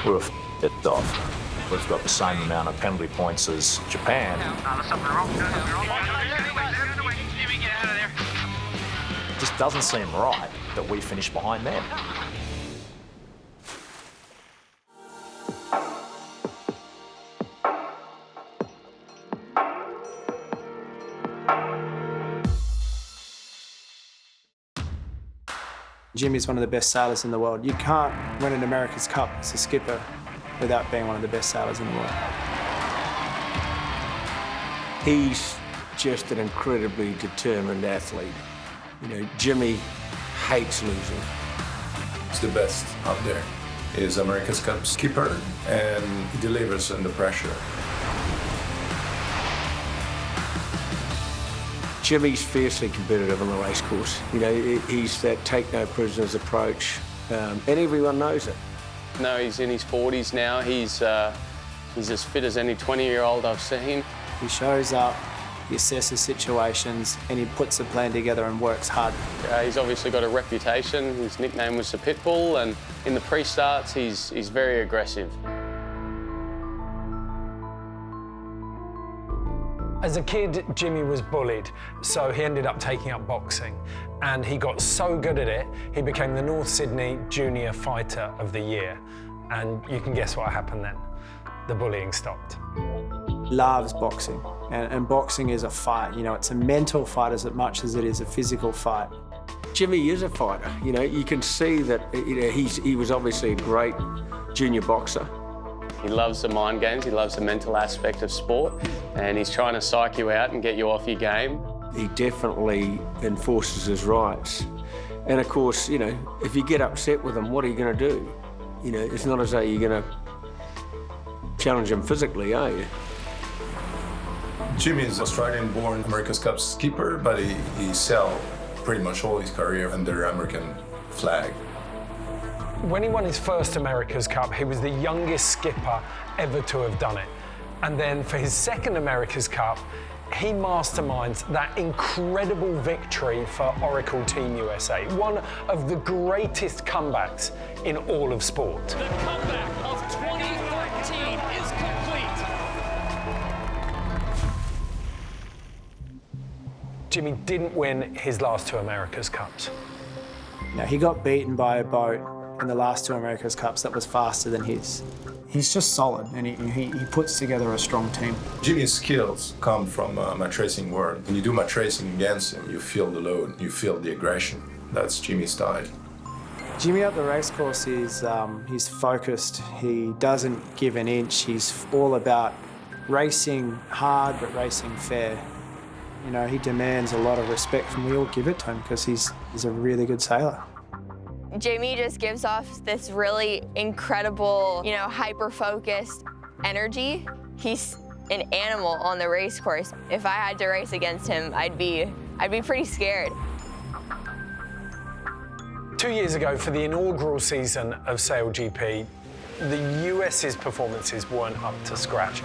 We're f***ed off. We've got the same amount of penalty points as Japan. It just doesn't seem right that we finish behind them. Jimmy's one of the best sailors in the world. You can't win an America's Cup as a skipper without being one of the best sailors in the world. He's just an incredibly determined athlete. You know, Jimmy hates losing. He's the best out there. He's America's Cup skipper, and he delivers under pressure. Jimmy's fiercely competitive on the race course. You know, he's that take-no-prisoners approach, and everyone knows it. No, he's in his 40s now. He's as fit as any 20-year-old I've seen. He shows up, he assesses situations, and he puts a plan together and works hard. He's obviously got a reputation. His nickname was the Pitbull, and in the pre-starts, he's very aggressive. As a kid, Jimmy was bullied, so he ended up taking up boxing. And he got so good at it, he became the North Sydney Junior Fighter of the Year. And you can guess what happened then. The bullying stopped. Loves boxing, and boxing is a fight. You know, it's a mental fight as much as it is a physical fight. Jimmy is a fighter. You know, you can see that, you know, he was obviously a great junior boxer. He loves the mind games, he loves the mental aspect of sport, and he's trying to psych you out and get you off your game. He definitely enforces his rights. And of course, you know, if you get upset with him, what are you going to do? You know, it's not as though you're going to challenge him physically, are you? Jimmy is Australian-born America's Cup skipper, but he sailed pretty much all his career under American flag. When he won his first America's Cup, he was the youngest skipper ever to have done it. And then for his second America's Cup, he masterminds that incredible victory for Oracle Team USA, one of the greatest comebacks in all of sport. The comeback of 2013 is complete. Jimmy didn't win his last two America's Cups. Now, he got beaten by a boat in the last two America's Cups that was faster than his. He's just solid, and he puts together a strong team. Jimmy's skills come from match racing world. When you do match racing against him, you feel the load, you feel the aggression. That's Jimmy's style. Jimmy up the race course is he's focused. He doesn't give an inch. He's all about racing hard but racing fair. You know, he demands a lot of respect, and we all give it to him because he's a really good sailor. Jimmy just gives off this really incredible, you know, hyper-focused energy. He's an animal on the race course. If I had to race against him, I'd be pretty scared. 2 years ago, for the inaugural season of SailGP, the US's performances weren't up to scratch.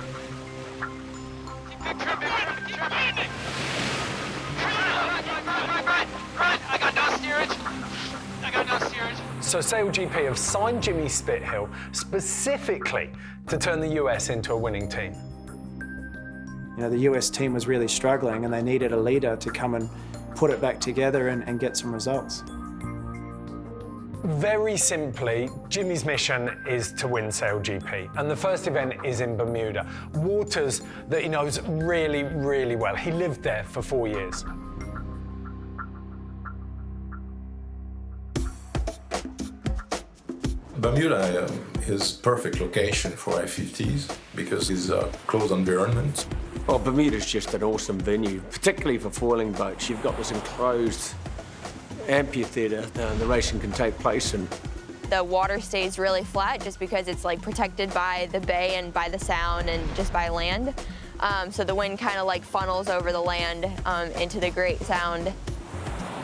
So SailGP have signed Jimmy Spithill specifically to turn the US into a winning team. You know, the US team was really struggling, and they needed a leader to come and put it back together and get some results. Very simply, Jimmy's mission is to win SailGP, and the first event is in Bermuda, waters that he knows really, really well. He lived there for 4 years. Bermuda is perfect location for I-50s because it's a closed environment. Well, Bermuda's just an awesome venue, particularly for foiling boats. You've got this enclosed amphitheatre the racing can take place in. The water stays really flat just because it's like protected by the bay and by the sound and just by land. So the wind kind of like funnels over the land into the Great Sound.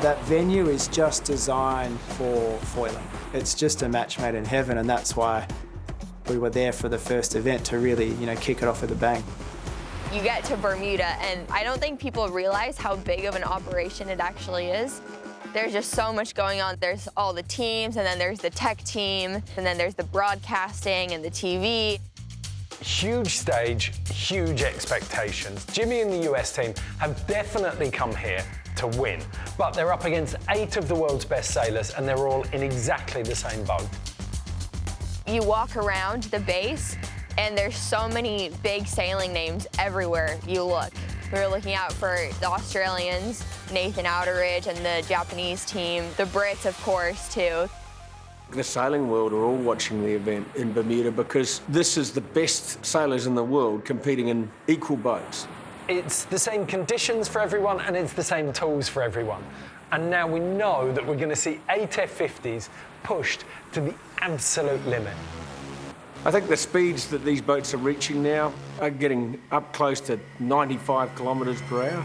That venue is just designed for foiling. It's just a match made in heaven, and that's why we were there for the first event to really, you know, kick it off with a bang. You get to Bermuda, and I don't think people realize how big of an operation it actually is. There's just so much going on. There's all the teams, and then there's the tech team, and then there's the broadcasting and the TV. Huge stage, huge expectations. Jimmy and the US team have definitely come here to win, but they're up against 8 of the world's best sailors, and they're all in exactly the same boat. You walk around the base, and there's so many big sailing names everywhere you look. We're looking out for the Australians, Nathan Outeridge, and the Japanese team, the Brits, of course, too. The sailing world are all watching the event in Bermuda because this is the best sailors in the world competing in equal boats. It's the same conditions for everyone, and it's the same tools for everyone. And now we know that we're going to see 8 F50s pushed to the absolute limit. I think the speeds that these boats are reaching now are getting up close to 95 kilometres per hour.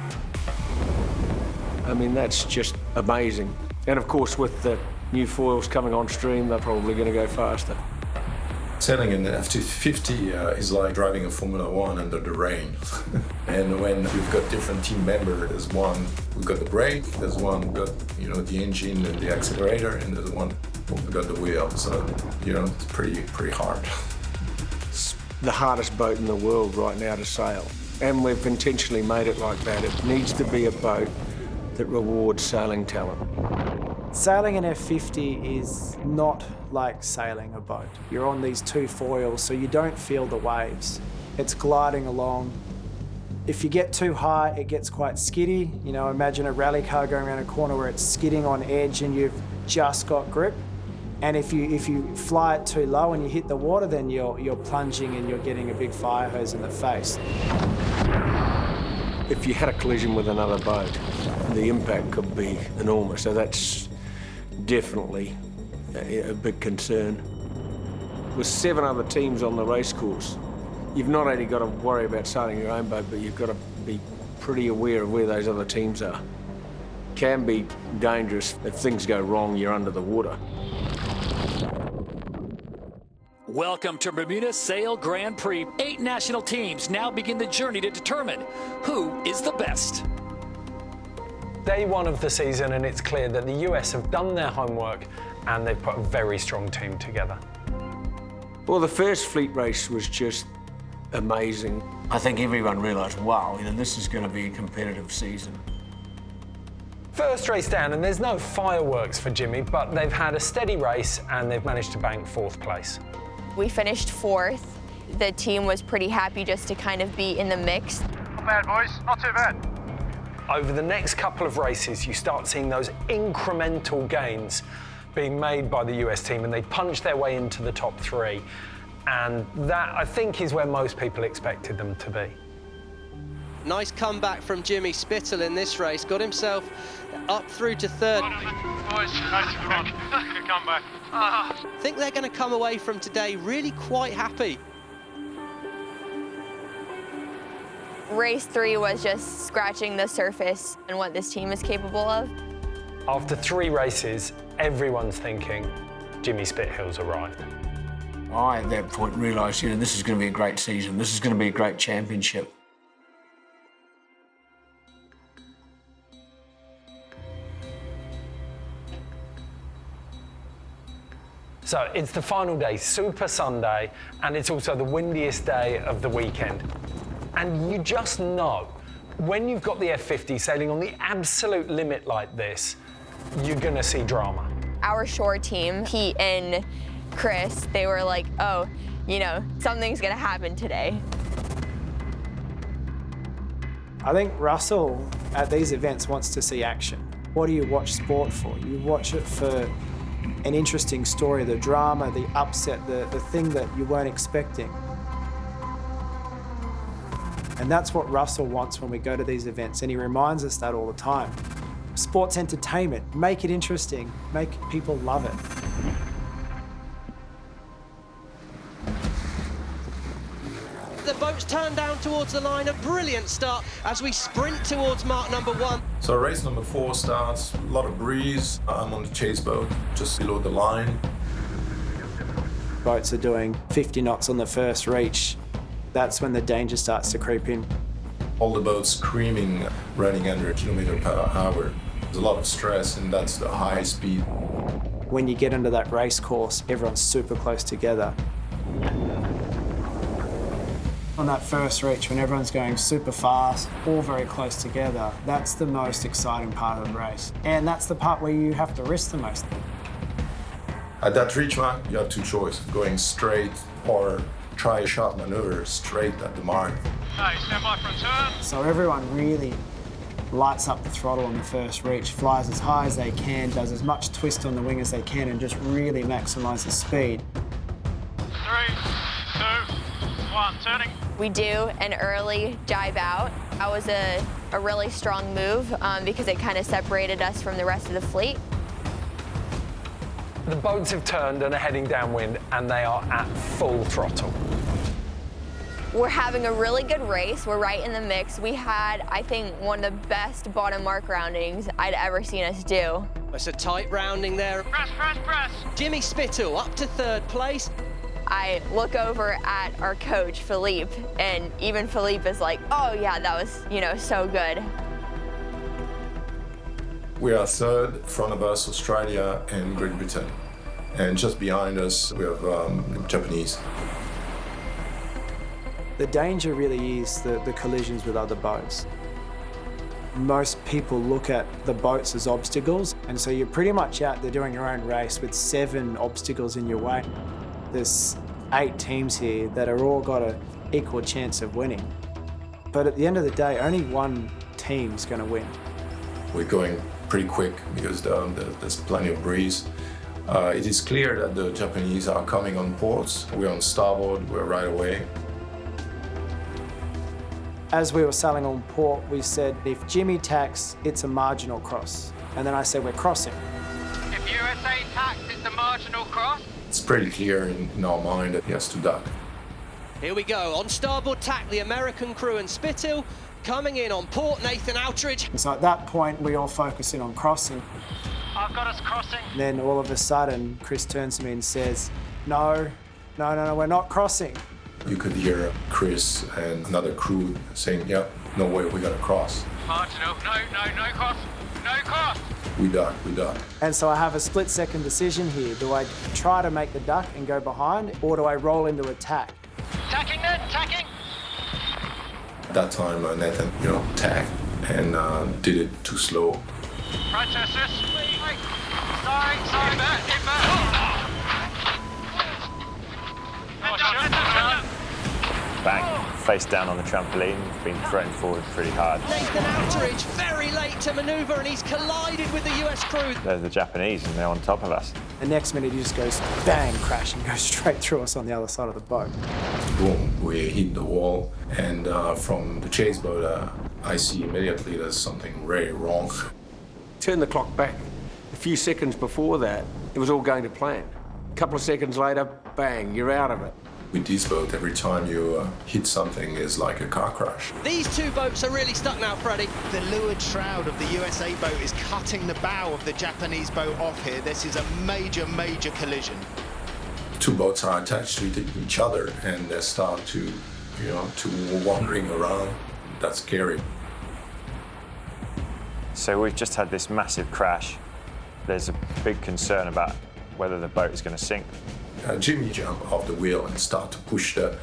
I mean, that's just amazing. And of course, with the new foils coming on stream, they're probably going to go faster. Sailing in F50 is like driving a Formula One under the rain. And when you've got different team members, there's one who got the brake, there's one who got, the engine and the accelerator, and there's one who got the wheel. So, it's pretty hard. It's the hardest boat in the world right now to sail. And we've intentionally made it like that. It needs to be a boat that rewards sailing talent. Sailing an F50 is not like sailing a boat. You're on these 2 foils, so you don't feel the waves. It's gliding along. If you get too high, it gets quite skiddy. Imagine a rally car going around a corner where it's skidding on edge and you've just got grip. And if you fly it too low and you hit the water, then you're plunging and you're getting a big fire hose in the face. If you had a collision with another boat, the impact could be enormous. So that's definitely a big concern. With 7 other teams on the race course, you've not only got to worry about sailing your own boat, but you've got to be pretty aware of where those other teams are. Can be dangerous. If things go wrong, you're under the water. Welcome to Bermuda Sail Grand Prix. 8 national teams now begin the journey to determine who is the best. Day 1 of the season, and it's clear that the US have done their homework and they've put a very strong team together. Well, the first fleet race was just amazing. I think everyone realised, wow, this is going to be a competitive season. First race down, and there's no fireworks for Jimmy, but they've had a steady race and they've managed to bank 4th place. We finished 4th. The team was pretty happy just to kind of be in the mix. Not bad, boys. Not too bad. Over the next couple of races, you start seeing those incremental gains being made by the US team, and they punch their way into the top 3. And that, I think, is where most people expected them to be. Nice comeback from Jimmy Spithill in this race. Got himself up through to 3rd. Boys, nice good comeback. I think they're going to come away from today really quite happy. Race 3 was just scratching the surface and what this team is capable of. After 3 races, everyone's thinking Jimmy Spithill's arrived. I, at that point, realised, this is going to be a great season. This is going to be a great championship. So it's the final day, Super Sunday, and it's also the windiest day of the weekend. And you just know, when you've got the F50 sailing on the absolute limit like this, you're gonna see drama. Our shore team, Pete and Chris, they were like, oh, something's gonna happen today. I think Russell, at these events, wants to see action. What do you watch sport for? You watch it for an interesting story, the drama, the upset, the thing that you weren't expecting. And that's what Russell wants when we go to these events, and he reminds us that all the time. Sports entertainment, make it interesting, make people love it. The boat's turned down towards the line, a brilliant start as we sprint towards mark number 1. So race number 4 starts, a lot of breeze. I'm on the chase boat, just below the line. Boats are doing 50 knots on the first reach. That's when the danger starts to creep in. All the boats screaming, running under a kilometer per hour. There's a lot of stress, and that's the high speed. When you get into that race course, everyone's super close together. On that first reach, when everyone's going super fast, all very close together, that's the most exciting part of the race. And that's the part where you have to risk the most. At that reach mark, you have two choices, going straight or try a shot maneuver straight at the mark. Okay, stand by for a turn. So everyone really lights up the throttle on the first reach, flies as high as they can, does as much twist on the wing as they can, and just really maximises speed. 3, 2, 1, turning. We do an early dive out. That was a really strong move because it kind of separated us from the rest of the fleet. The boats have turned and are heading downwind, and they are at full throttle. We're having a really good race. We're right in the mix. We had, I think, one of the best bottom mark roundings I'd ever seen us do. It's a tight rounding there. Press, press, press. Jimmy Spithill up to third place. I look over at our coach, Philippe, and even Philippe is like, oh yeah, that was, so good. We are third, in front of us, Australia and Great Britain. And just behind us, we have Japanese. The danger really is the collisions with other boats. Most people look at the boats as obstacles, and so you're pretty much out there doing your own race with 7 obstacles in your way. There's 8 teams here that are all got an equal chance of winning. But at the end of the day, only one team's going to win. We're going pretty quick because there's plenty of breeze. It is clear that the Japanese are coming on ports. We're on starboard, we're right away. As we were sailing on port, we said, if Jimmy tacks, it's a marginal cross. And then I said, we're crossing. If USA tacks, it's a marginal cross. It's pretty clear in our mind that he has to duck. Here we go, on starboard tack, the American crew and Spithill coming in on port, Nathan Outridge. And so at that point, we all focus in on crossing. I've got us crossing. And then all of a sudden, Chris turns to me and says, no, we're not crossing. You could hear Chris and another crew saying, yeah, no way, we're gonna cross. Marginal, no cross, no cross. We duck. And so I have a split-second decision here. Do I try to make the duck and go behind, or do I roll into attack? Tacking then, tacking. At that time, Nathan, tacked and did it too slow. Protest this. Wait. Sorry. Get back. Bang, face down on the trampoline, been thrown forward pretty hard. Nathan Outridge very late to manoeuvre, and he's collided with the US crew. There's the Japanese and they're on top of us. The next minute, he just goes bang, crash, and goes straight through us on the other side of the boat. Boom, we hit the wall, and from the chase boat, I see immediately there's something very wrong. Turn the clock back. A few seconds before that, it was all going to plan. A couple of seconds later, bang, you're out of it. With this boat, every time you hit something is like a car crash. These 2 boats are really stuck now, Freddie. The leeward shroud of the USA boat is cutting the bow of the Japanese boat off here. This is a major collision. 2 boats are attached to each other, and they start to wandering around. That's scary. So we've just had this massive crash. There's a big concern about whether the boat is going to sink. Jimmy jumped off the wheel and started to push the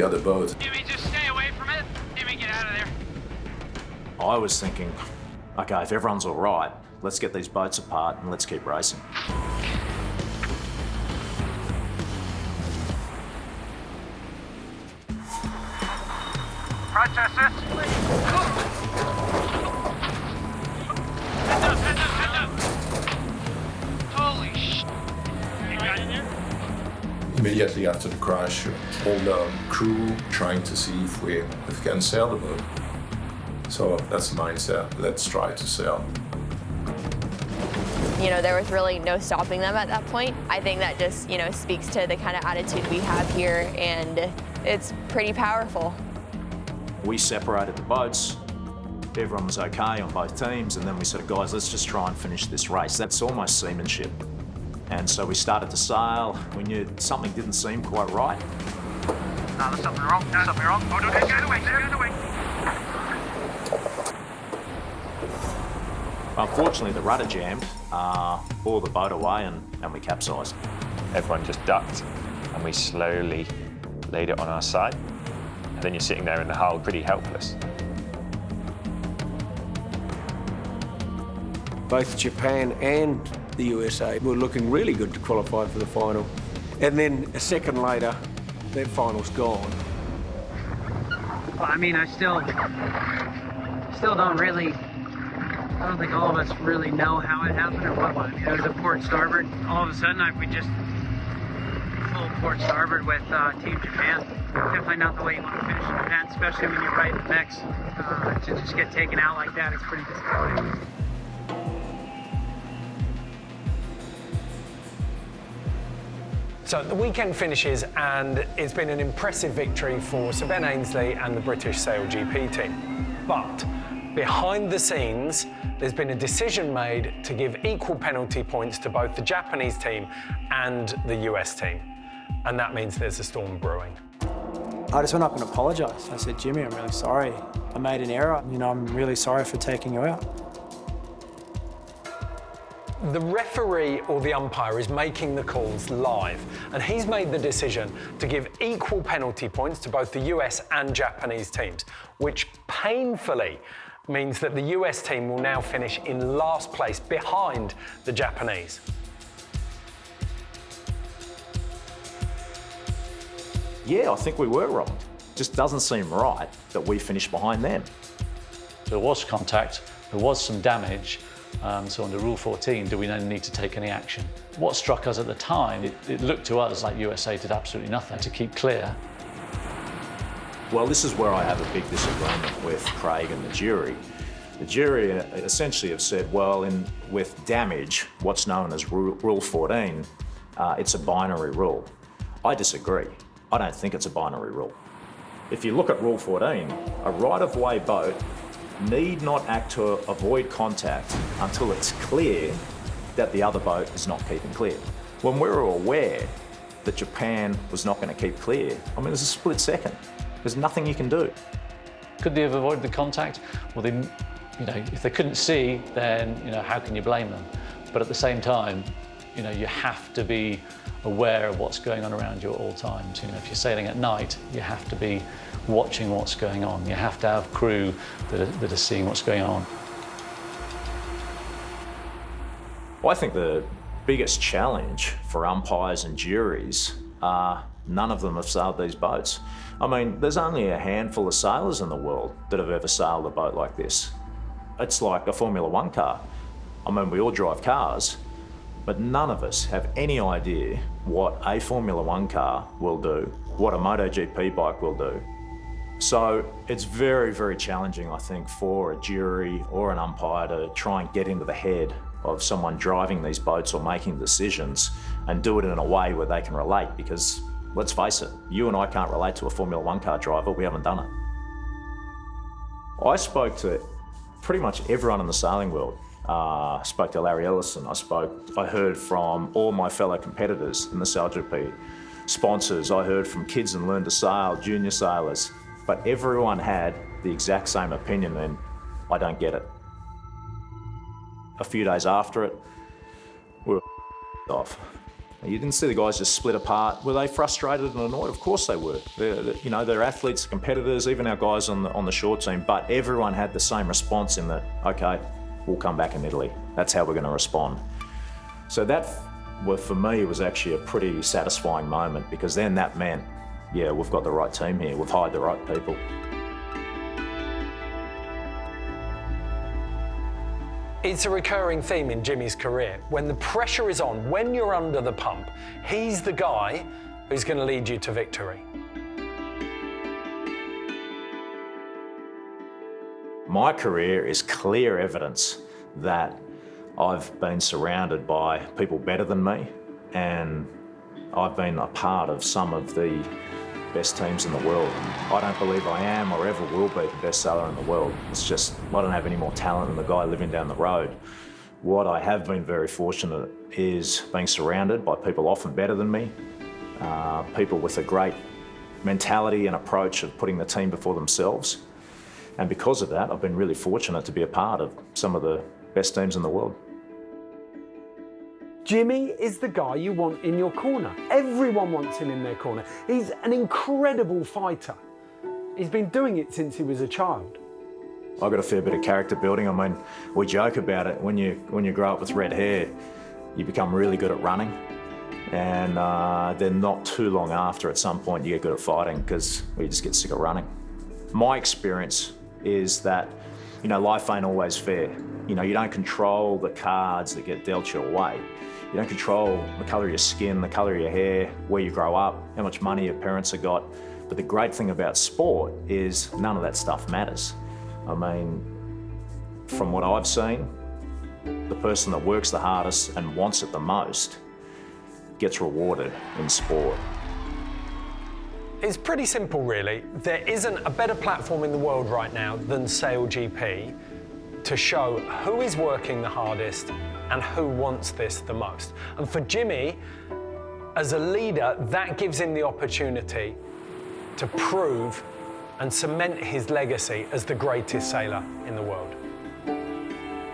other boat. Jimmy, just stay away from it. Jimmy, get out of there. I was thinking, okay, if everyone's all right, let's get these boats apart and let's keep racing. Protest this. Heads up. Holy sh**. You got in there? Immediately after the crash, all the crew trying to see if we can sail the boat. So that's the mindset. Let's try to sail. There was really no stopping them at that point. I think that just, speaks to the kind of attitude we have here, and it's pretty powerful. We separated the boats. Everyone was okay on both teams, and then we said, guys, let's just try and finish this race. That's almost seamanship. And so we started to sail. We knew something didn't seem quite right. No, there's something wrong. Oh, no, get away. Unfortunately, the rudder jammed, bore the boat away, and we capsized. Everyone just ducked, and we slowly laid it on our side. And then you're sitting there in the hull pretty helpless. Both Japan and the USA were looking really good to qualify for the final. And then a second later, that final's gone. Well, I mean, I still don't really, I don't think all of us really know how it happened or what. I mean, there was a port starboard. All of a sudden, we just full port starboard with Team Japan. Definitely not the way you want to finish an event, especially when you're right in the mix. To just get taken out like that is pretty disappointing. So the weekend finishes, and it's been an impressive victory for Sir Ben Ainsley and the British SailGP team. But behind the scenes, there's been a decision made to give equal penalty points to both the Japanese team and the US team. And that means there's a storm brewing. I just went up and apologised. I said, Jimmy, I'm really sorry. I made an error. You know, I'm really sorry for taking you out. The referee or the umpire is making the calls live, and he's made the decision to give equal penalty points to both the US and Japanese teams, which painfully means that the US team will now finish in last place behind the Japanese. Yeah, I think we were wrong. Just doesn't seem right that we finished behind them. There was contact, there was some damage. So under Rule 14, do we then need to take any action? What struck us at the time, it looked to us like USA did absolutely nothing to keep clear. Well, this is where I have a big disagreement with Craig and the jury. The jury essentially have said, well, with damage, what's known as Rule 14, it's a binary rule. I disagree. I don't think it's a binary rule. If you look at Rule 14, a right-of-way boat need not act to avoid contact until it's clear that the other boat is not keeping clear. When we were aware that Japan was not going to keep clear, I mean, there's a split second. There's nothing you can do. Could they have avoided the contact? Well, if they couldn't see, then how can you blame them? But at the same time, you have to be aware of what's going on around you at all times. If you're sailing at night, you have to be watching what's going on. You have to have crew that are seeing what's going on. Well, I think the biggest challenge for umpires and juries are none of them have sailed these boats. I mean, there's only a handful of sailors in the world that have ever sailed a boat like this. It's like a Formula One car. I mean, we all drive cars, but none of us have any idea what a Formula One car will do, what a MotoGP bike will do. So it's very, very challenging, I think, for a jury or an umpire to try and get into the head of someone driving these boats or making decisions and do it in a way where they can relate, because let's face it, you and I can't relate to a Formula One car driver. We haven't done it. I spoke to pretty much everyone in the sailing world. I spoke to Larry Ellison. I heard from all my fellow competitors in the SailGP, sponsors. I heard from kids in Learn to Sail, junior sailors, but everyone had the exact same opinion, and I don't get it. A few days after it, we were off. You didn't see the guys just split apart. Were they frustrated and annoyed? Of course they were. They're athletes, competitors, even our guys on the short team, but everyone had the same response in that, okay, we'll come back in Italy. That's how we're going to respond. So that, for me, was actually a pretty satisfying moment, because then that meant, yeah, we've got the right team here. We've hired the right people. It's a recurring theme in Jimmy's career. When the pressure is on, when you're under the pump, he's the guy who's going to lead you to victory. My career is clear evidence that I've been surrounded by people better than me, and I've been a part of some of the best teams in the world. I don't believe I am or ever will be the best sailor in the world. It's just, I don't have any more talent than the guy living down the road. What I have been very fortunate is being surrounded by people often better than me, people with a great mentality and approach of putting the team before themselves. And because of that, I've been really fortunate to be a part of some of the best teams in the world. Jimmy is the guy you want in your corner. Everyone wants him in their corner. He's an incredible fighter. He's been doing it since he was a child. I've got a fair bit of character building. I mean, we joke about it. When you grow up with red hair, you become really good at running. And then not too long after, at some point, you get good at fighting because you just get sick of running. My experience is that, life ain't always fair. You don't control the cards that get dealt your way. You don't control the colour of your skin, the colour of your hair, where you grow up, how much money your parents have got. But the great thing about sport is none of that stuff matters. I mean, from what I've seen, the person that works the hardest and wants it the most gets rewarded in sport. It's pretty simple, really. There isn't a better platform in the world right now than SailGP to show who is working the hardest and who wants this the most. And for Jimmy, as a leader, that gives him the opportunity to prove and cement his legacy as the greatest sailor in the world.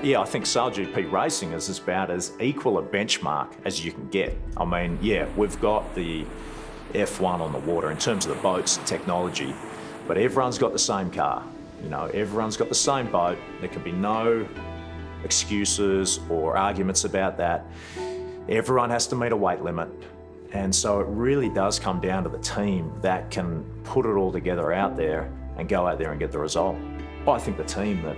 Yeah, I think SailGP racing is about as equal a benchmark as you can get. I mean, yeah, we've got the F1 on the water in terms of the boats and technology, but everyone's got the same car. Everyone's got the same boat. There can be no excuses or arguments about that. Everyone has to meet a weight limit. And so it really does come down to the team that can put it all together out there and go out there and get the result. I think the team that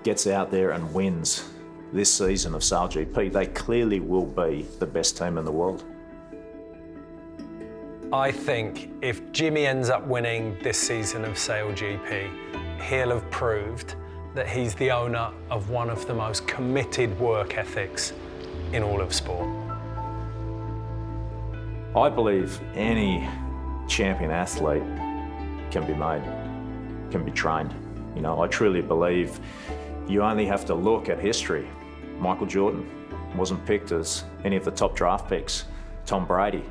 gets out there and wins this season of SailGP, they clearly will be the best team in the world. I think if Jimmy ends up winning this season of SailGP, he'll have proved that he's the owner of one of the most committed work ethics in all of sport. I believe any champion athlete can be made, can be trained. I truly believe you only have to look at history. Michael Jordan wasn't picked as any of the top draft picks. Tom Brady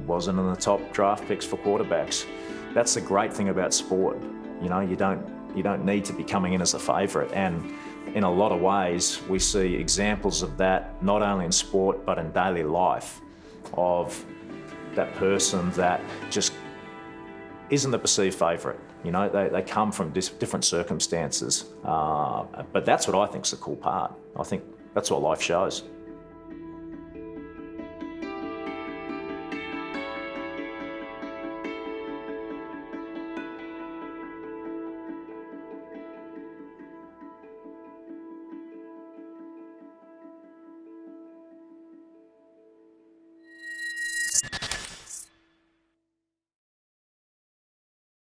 wasn't in the top draft picks for quarterbacks. That's the great thing about sport. You don't need to be coming in as a favourite. And in a lot of ways, we see examples of that, not only in sport, but in daily life, of that person that just isn't the perceived favourite. They come from different circumstances. But that's what I think's the cool part. I think that's what life shows.